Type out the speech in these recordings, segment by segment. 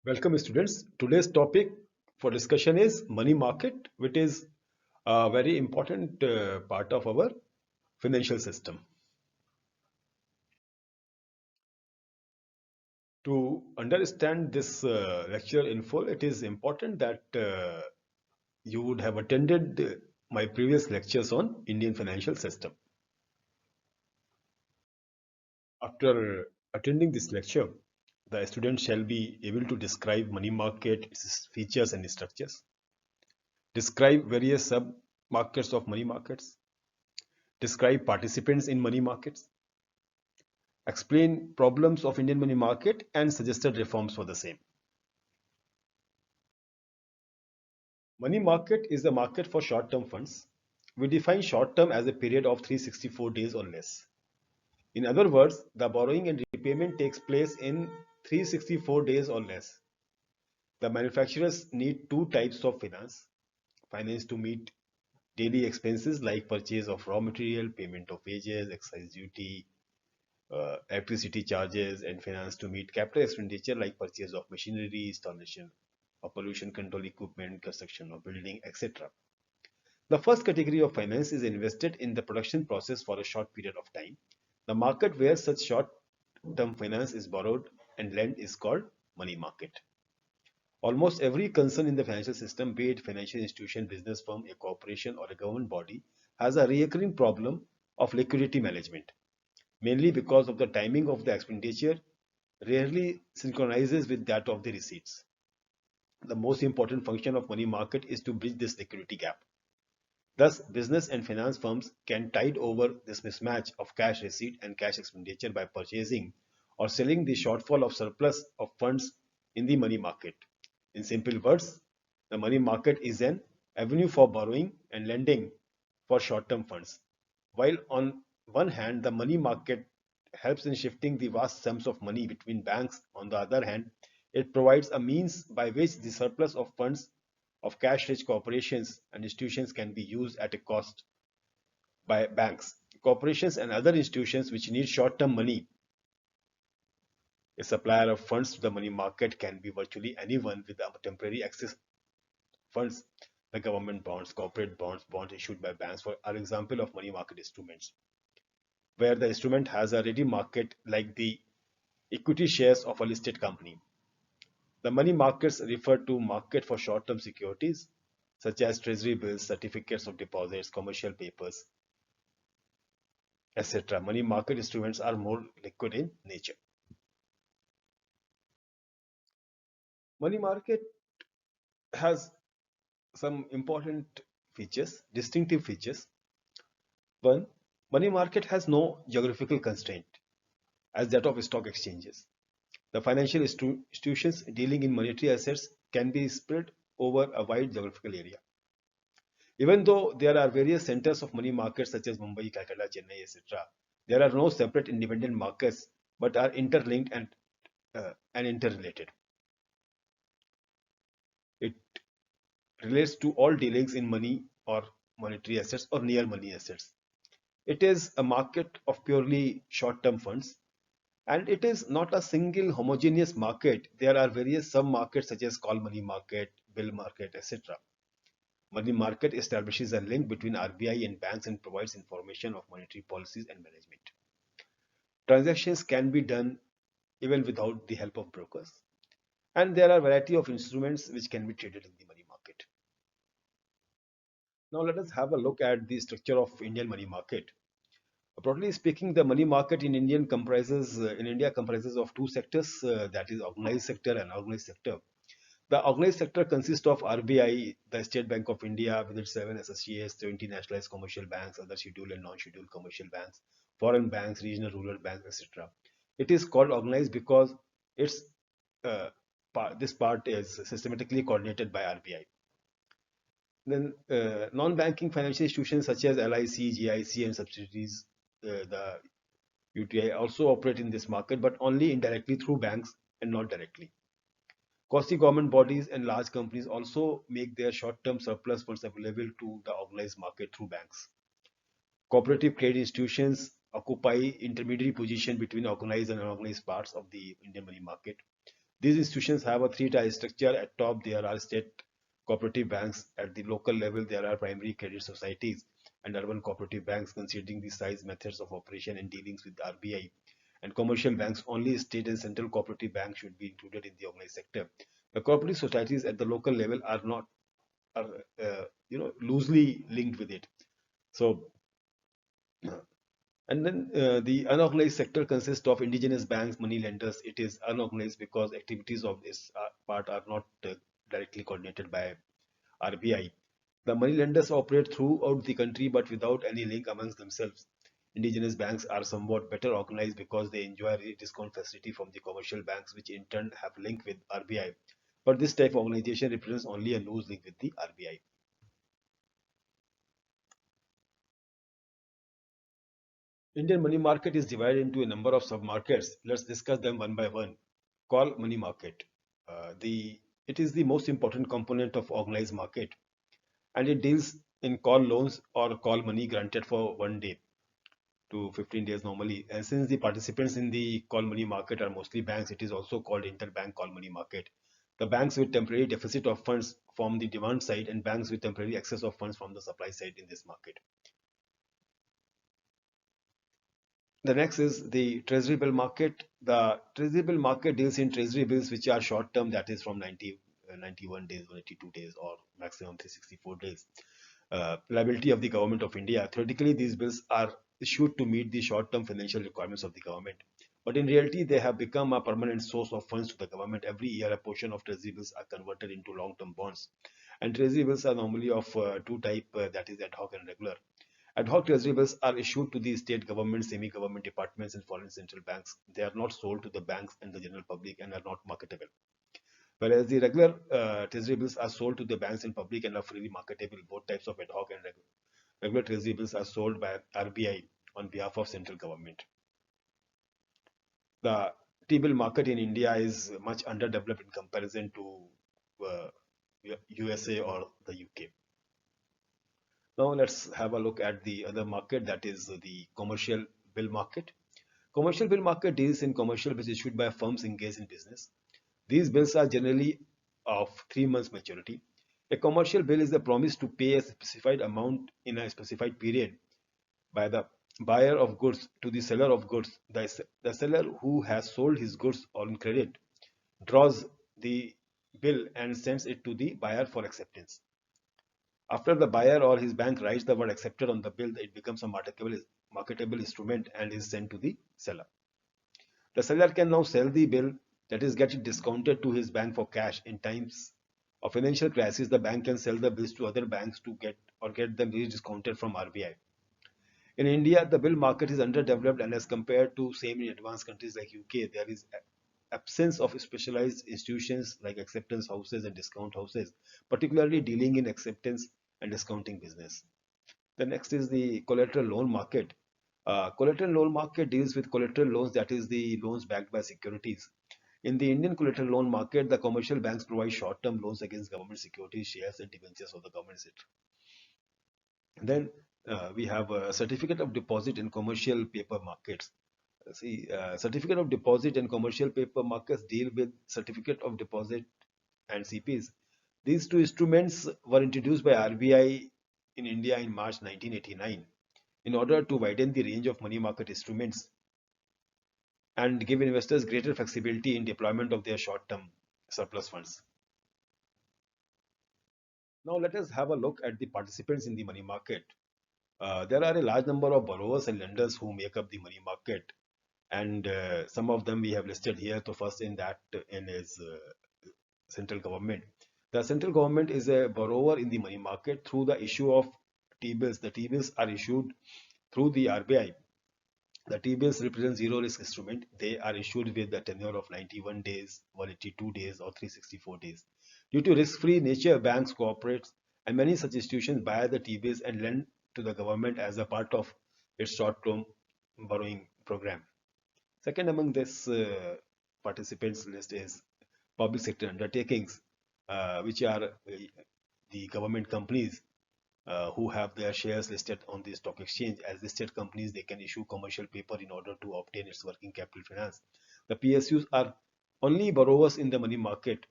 Welcome students. Today's topic for discussion is money market, which is a very important part of our financial system. To understand this lecture in full, it is important that you would have attended my previous lectures on Indian financial system. After attending this lecture, the student shall be able to describe money market, its features and structures, describe various sub markets of money markets, describe participants in money markets, explain problems of Indian money market and suggested reforms for the same. Money market is the market for short-term funds. We define short-term as a period of 364 days or less. In other words, the borrowing and repayment takes place in 364 days or less. The manufacturers need two types of finance. Finance to meet daily expenses like purchase of raw material, payment of wages, excise duty, electricity charges, and finance to meet capital expenditure like purchase of machinery, installation of pollution control equipment, construction of building, etc. The first category of finance is invested in the production process for a short period of time. The market where such short-term finance is borrowed and lent is called money market. Almost every concern in the financial system, be it financial institution, business firm, a corporation, or a government body, has a recurring problem of liquidity management, mainly because of the timing of the expenditure rarely synchronizes with that of the receipts. The most important function of money market is to bridge this liquidity gap. Thus, business and finance firms can tide over this mismatch of cash receipt and cash expenditure by purchasing or selling the shortfall of surplus of funds in the money market. In simple words, the money market is an avenue for borrowing and lending for short-term funds. While on one hand, the money market helps in shifting the vast sums of money between banks, on the other hand, it provides a means by which the surplus of funds of cash-rich corporations and institutions can be used at a cost by banks. Corporations and other institutions which need short-term money, a supplier of funds to the money market can be virtually anyone with a temporary access funds. The government bonds, corporate bonds, bonds issued by banks are example of money market instruments, where the instrument has a ready market like the equity shares of a listed company. The money markets refer to market for short-term securities such as treasury bills, certificates of deposits, commercial papers, etc. Money market instruments are more liquid in nature. Money market has some important features, distinctive features. One, money market has no geographical constraint as that of stock exchanges. The financial institutions dealing in monetary assets can be spread over a wide geographical area. Even though there are various centers of money markets such as Mumbai, Calcutta, Chennai, etc., there are no separate independent markets but are interlinked and interrelated. It relates to all dealings in money or monetary assets or near money assets. It is a market of purely short-term funds, and it is not a single homogeneous market. There are various sub-markets such as call money market, bill market, etc. Money market establishes a link between RBI and banks and provides information of monetary policies and management. Transactions can be done even without the help of brokers, and there are a variety of instruments which can be traded in the money market. Now let us have a look at the structure of Indian money market. Broadly speaking, the money market in India comprises of two sectors, that is organized sector and unorganized sector. The organized sector consists of RBI, the State Bank of India with its 7 associates, 20 nationalized commercial banks, other scheduled and non-scheduled commercial banks, foreign banks, regional rural banks, etc. It is called organized because its uh, this part is systematically coordinated by RBI. Then non-banking financial institutions such as LIC, GIC and subsidiaries, the UTI also operate in this market but only indirectly through banks and not directly. Quasi-government bodies and large companies also make their short-term surplus funds available to the organized market through banks. Cooperative credit institutions occupy intermediary position between organized and unorganized parts of the Indian money market. These institutions have a three-tier structure. At top, there are state cooperative banks. At the local level, there are primary credit societies and urban cooperative banks, considering the size, methods of operation, and dealings with RBI. And commercial banks, only state and central cooperative banks should be included in the organized sector. The cooperative societies at the local level are not are loosely linked with it. So and then the unorganized sector consists of indigenous banks, money lenders. It is unorganized because activities of this part are not directly coordinated by RBI. The money lenders operate throughout the country but without any link amongst themselves. Indigenous banks are somewhat better organized because they enjoy a discount facility from the commercial banks, which in turn have link with RBI. But this type of organization represents only a loose link with the RBI. Indian money market is divided into a number of sub-markets. Let's discuss them one by one. Call money market. It is the most important component of organized market, and it deals in call loans or call money granted for 1 day to 15 days normally. And since the participants in the call money market are mostly banks, it is also called interbank call money market. The banks with temporary deficit of funds from the demand side and banks with temporary excess of funds from the supply side in this market. The next is the treasury bill market. The treasury bill market deals in treasury bills which are short term, that is from 91 days or 82 days or maximum 364 days. Liability of the government of India. Theoretically, these bills are issued to meet the short term financial requirements of the government. But in reality, they have become a permanent source of funds to the government. Every year, a portion of treasury bills are converted into long term bonds. And treasury bills are normally of two types, that is ad hoc and regular. Ad hoc treasury bills are issued to the state government, semi-government departments, and foreign central banks. They are not sold to the banks and the general public and are not marketable. Whereas the regular treasury bills are sold to the banks and public and are freely marketable. Both types of ad hoc and regular treasury bills are sold by RBI on behalf of central government. The T-bill market in India is much underdeveloped in comparison to uh, USA or the UK. Now let's have a look at the other market, that is the commercial bill market. Commercial bill market deals in commercial bills issued by firms engaged in business. These bills are generally of 3 months maturity. A commercial bill is the promise to pay a specified amount in a specified period by the buyer of goods to the seller of goods. The seller who has sold his goods on credit draws the bill and sends it to the buyer for acceptance. After the buyer or his bank writes the word accepted on the bill, it becomes a marketable instrument and is sent to the seller. The seller can now sell the bill, that is, get it discounted to his bank for cash. In times of financial crisis, the bank can sell the bills to other banks to get them discounted from RBI. In India, the bill market is underdeveloped, and as compared to same in advanced countries like UK, there is absence of specialized institutions like acceptance houses and discount houses, particularly dealing in acceptance and discounting business. The next is the collateral loan market. Collateral loan market deals with collateral loans, that is the loans backed by securities. In the Indian collateral loan market, the commercial banks provide short-term loans against government securities, shares, and debentures of the government, etc. Then we have a certificate of deposit in commercial paper markets. Certificate of deposit and commercial paper markets deal with certificate of deposit and CPs. These two instruments were introduced by RBI in India in March 1989 in order to widen the range of money market instruments and give investors greater flexibility in deployment of their short-term surplus funds. Now let us have a look at the participants in the money market. There are a large number of borrowers and lenders who make up the money market, and some of them we have listed here. So first in that in is central government. The central government is a borrower in the money market through the issue of T-bills. The T-bills are issued through the RBI. The T-bills represent zero risk instrument. They are issued with the tenure of 91 days, 182 days, or 364 days. Due to risk-free nature, banks cooperate, and many such institutions buy the T-bills and lend to the government as a part of its short-term borrowing program. Second among this participants list is public sector undertakings, which are the government companies who have their shares listed on the stock exchange. As listed companies, they can issue commercial paper in order to obtain its working capital finance. The PSUs are Only borrowers in the money market.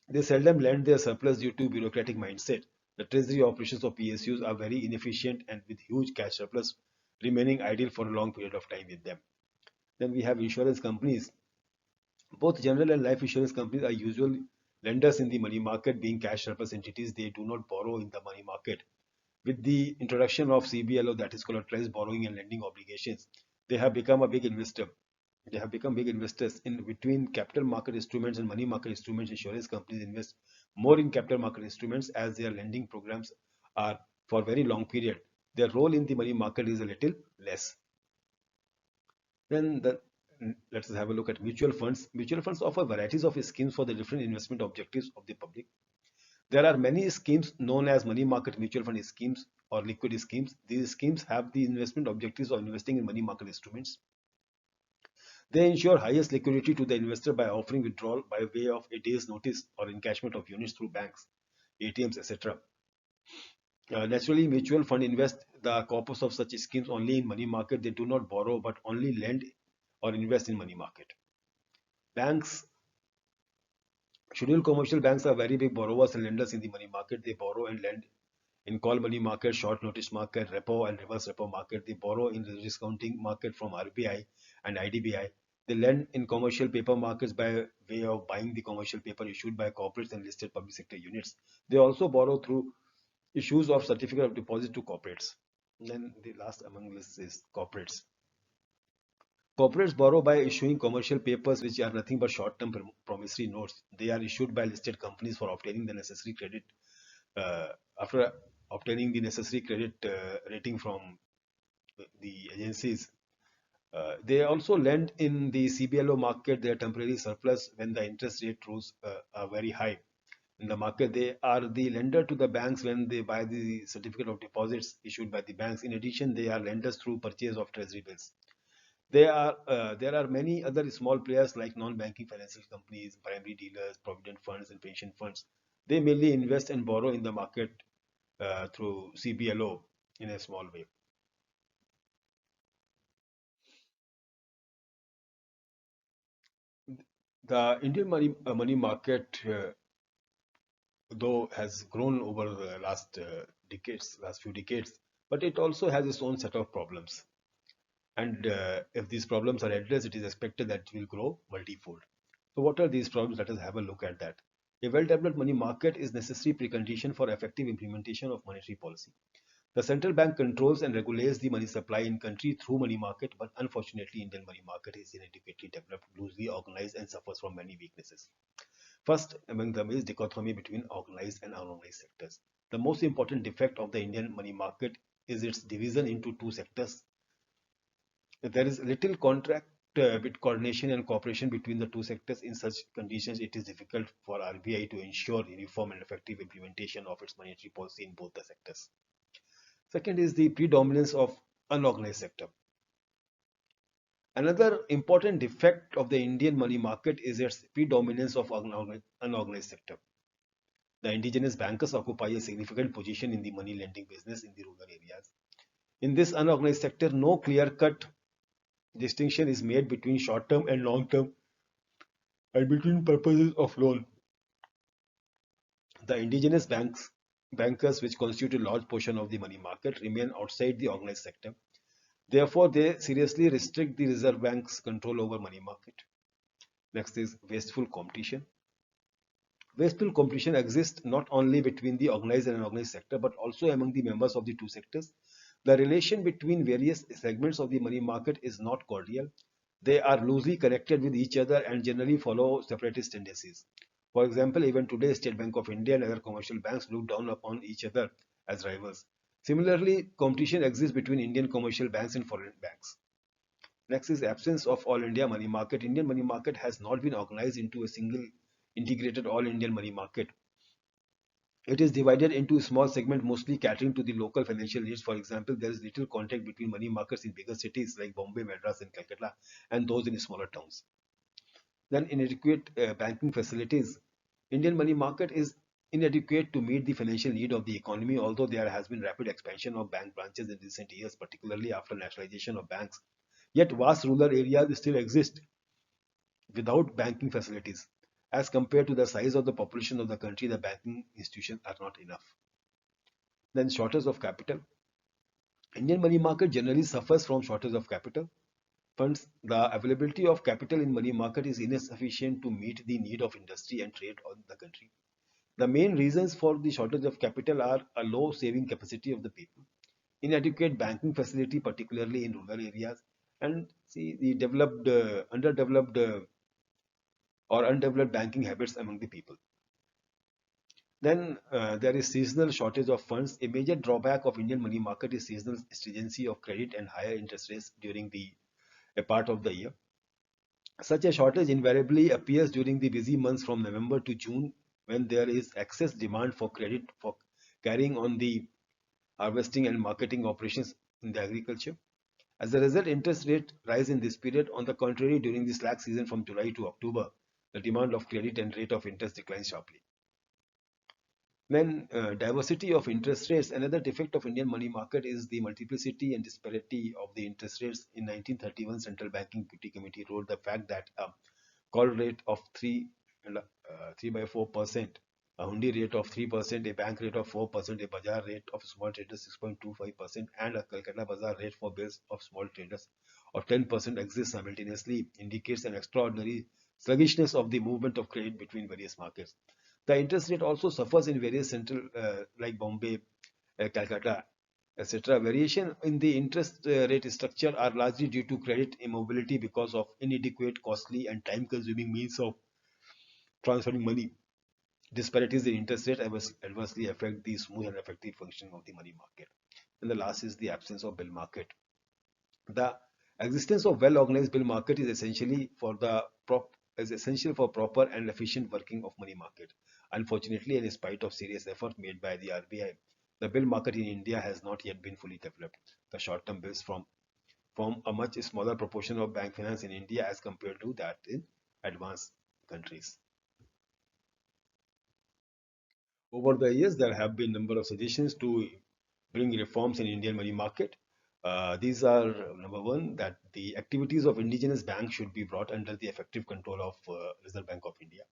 They seldom lend their surplus due to bureaucratic mindset. The treasury operations of PSUs are very inefficient and with huge cash surplus remaining idle for a long period of time with them. Then we have insurance companies. Both general and life insurance companies are usual lenders in the money market, being cash surplus entities. They do not borrow in the money market. With the introduction of CBLO, that is collateralized borrowing and lending obligations, they have become a big investor. They have become big investors in between capital market instruments and money market instruments. Insurance companies invest more in capital market instruments as their lending programs are for very long period. Their role in the money market is a little less. Then let's have a look at mutual funds. Mutual funds offer varieties of schemes for the different investment objectives of the public. There are many schemes known as money market mutual fund schemes or liquid schemes. These schemes have the investment objectives of investing in money market instruments. They ensure highest liquidity to the investor by offering withdrawal by way of a day's notice or encashment of units through banks, ATMs, etc. Naturally, mutual fund invest the corpus of such schemes only in money market. They do not borrow but only lend or invest in money market. Banks, scheduled commercial banks are very big borrowers and lenders in the money market. They borrow and lend in call money market, short notice market, repo and reverse repo market. They borrow in the discounting market from RBI and IDBI. They lend in commercial paper markets by way of buying the commercial paper issued by corporates and listed public sector units. They also borrow through issues of certificate of deposit to corporates. And then the last among this is corporates. Corporates borrow by issuing commercial papers which are nothing but short-term promissory notes. They are issued by listed companies for obtaining the necessary credit uh, after obtaining the necessary credit rating from the agencies. They also lend in the CBLO market their temporary surplus when the interest rate rules are very high. In the market, they are the lender to the banks when they buy the certificate of deposits issued by the banks. In addition, they are lenders through purchase of treasury bills. There are many other small players like non-banking financial companies, primary dealers, provident funds, and pension funds. They mainly invest and borrow in the market through CBLO in a small way. The Indian money market, though, has grown over the last few decades, but it also has its own set of problems. And if these problems are addressed, it is expected that it will grow multifold. So, what are these problems? Let us have a look at that. A well-developed money market is necessary precondition for effective implementation of monetary policy. The central bank controls and regulates the money supply in country through money market, but unfortunately, Indian money market is inadequately developed, loosely organized, and suffers from many weaknesses. First among them is dichotomy between organized and unorganized sectors. The most important defect of the Indian money market is its division into two sectors. There is little contract with coordination and cooperation between the two sectors. In such conditions, it is difficult for RBI to ensure uniform and effective implementation of its monetary policy in both the sectors. Second is the predominance of unorganized sector. Another important defect of the Indian money market is its predominance of unorganized sector. The indigenous bankers occupy a significant position in the money lending business in the rural areas. In this unorganized sector, no clear-cut distinction is made between short-term and long-term and between purposes of loan. The indigenous bankers, which constitute a large portion of the money market, remain outside the organized sector. Therefore, they seriously restrict the Reserve Bank's control over money market. Next is wasteful competition. Wasteful competition exists not only between the organized and unorganized sector, but also among the members of the two sectors. The relation between various segments of the money market is not cordial. They are loosely connected with each other and generally follow separatist tendencies. For example, even today, State Bank of India and other commercial banks look down upon each other as rivals. Similarly, competition exists between Indian commercial banks and foreign banks. Next is absence of all India money market. Indian money market has not been organized into a single integrated all Indian money market. It is divided into a small segment mostly catering to the local financial needs. For example, there is little contact between money markets in bigger cities like Bombay, Madras, and Calcutta and those in smaller towns. Then inadequate banking facilities. Indian money market is inadequate to meet the financial need of the economy, although there has been rapid expansion of bank branches in recent years, particularly after nationalization of banks. Yet vast rural areas still exist without banking facilities. As compared to the size of the population of the country, the banking institutions are not enough. Then shortage of capital. Indian money market generally suffers from shortage of capital. Funds, the availability of capital in money market is insufficient to meet the need of industry and trade on the country. The main reasons for the shortage of capital are a low saving capacity of the people, inadequate banking facility, particularly in rural areas, and see the underdeveloped or undeveloped banking habits among the people. Then there is seasonal shortage of funds. A major drawback of Indian money market is seasonal stringency of credit and higher interest rates during a part of the year. Such a shortage invariably appears during the busy months from November to June, when there is excess demand for credit for carrying on the harvesting and marketing operations in the agriculture. As a result, interest rates rise in this period. On the contrary, during the slack season from July to October, the demand of credit and rate of interest declines sharply. Then diversity of interest rates. Another defect of Indian money market is the multiplicity and disparity of the interest rates. In 1931, Central Banking Duty Committee wrote the fact that a call rate of 3 by 4%, a hundi rate of 3%, a bank rate of 4%, a bazaar rate of small traders 6.25%, and a Calcutta bazaar rate for bills of small traders of 10% exist simultaneously indicates an extraordinary sluggishness of the movement of credit between various markets. The interest rate also suffers in various central like Bombay, Calcutta, etc. Variation in the interest rate structure are largely due to credit immobility because of inadequate, costly, and time-consuming means of transferring money. Disparities in interest rate adversely affect the smooth and effective functioning of the money market. And the last is the absence of bill market. The existence of well-organized bill market is essential for proper and efficient working of money market. Unfortunately, and in spite of serious effort made by the RBI, the bill market in India has not yet been fully developed. The short-term bills form a much smaller proportion of bank finance in India as compared to that in advanced countries. Over the years, there have been a number of suggestions to bring reforms in Indian money market. These are number one, that the activities of indigenous banks should be brought under the effective control of Reserve Bank of India.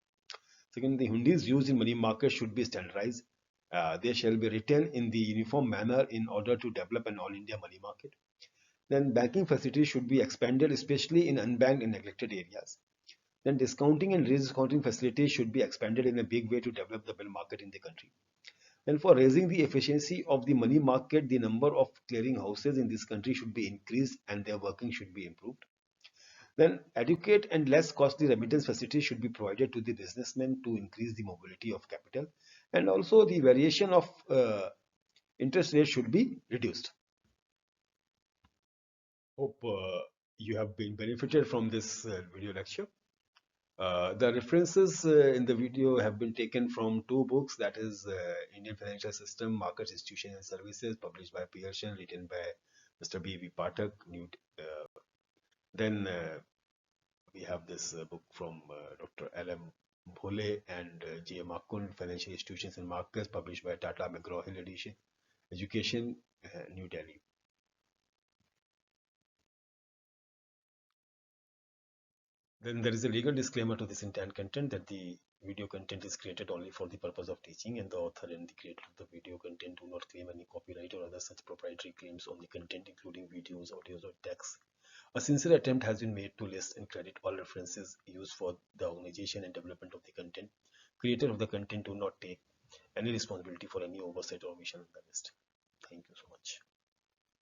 Second, the hundis used in money market should be standardized. They shall be written in the uniform manner in order to develop an all-India money market. Then banking facilities should be expanded, especially in unbanked and neglected areas. Then discounting and rediscounting facilities should be expanded in a big way to develop the bill market in the country. And for raising the efficiency of the money market, the number of clearing houses in this country should be increased and their working should be improved. Then adequate and less costly remittance facilities should be provided to the businessmen to increase the mobility of capital. And also the variation of interest rates should be reduced. Hope you have been benefited from this video lecture. The references in the video have been taken from two books, that is Indian Financial System, Markets, Institutions and Services, published by Pearson, written by Mr. B.V. Pathak. Then we have this book from Dr. L.M. Bhole and J.M. Akund, Financial Institutions and Markets, published by Tata McGraw-Hill Edition, Education, New Delhi. Then there is a legal disclaimer to this intent content, that the video content is created only for the purpose of teaching, and the author and the creator of the video content do not claim any copyright or other such proprietary claims on the content, including videos, audios, or text. A sincere attempt has been made to list and credit all references used for the organization and development of the content. Creator of the content do not take any responsibility for any oversight or omission on the list. Thank you so much.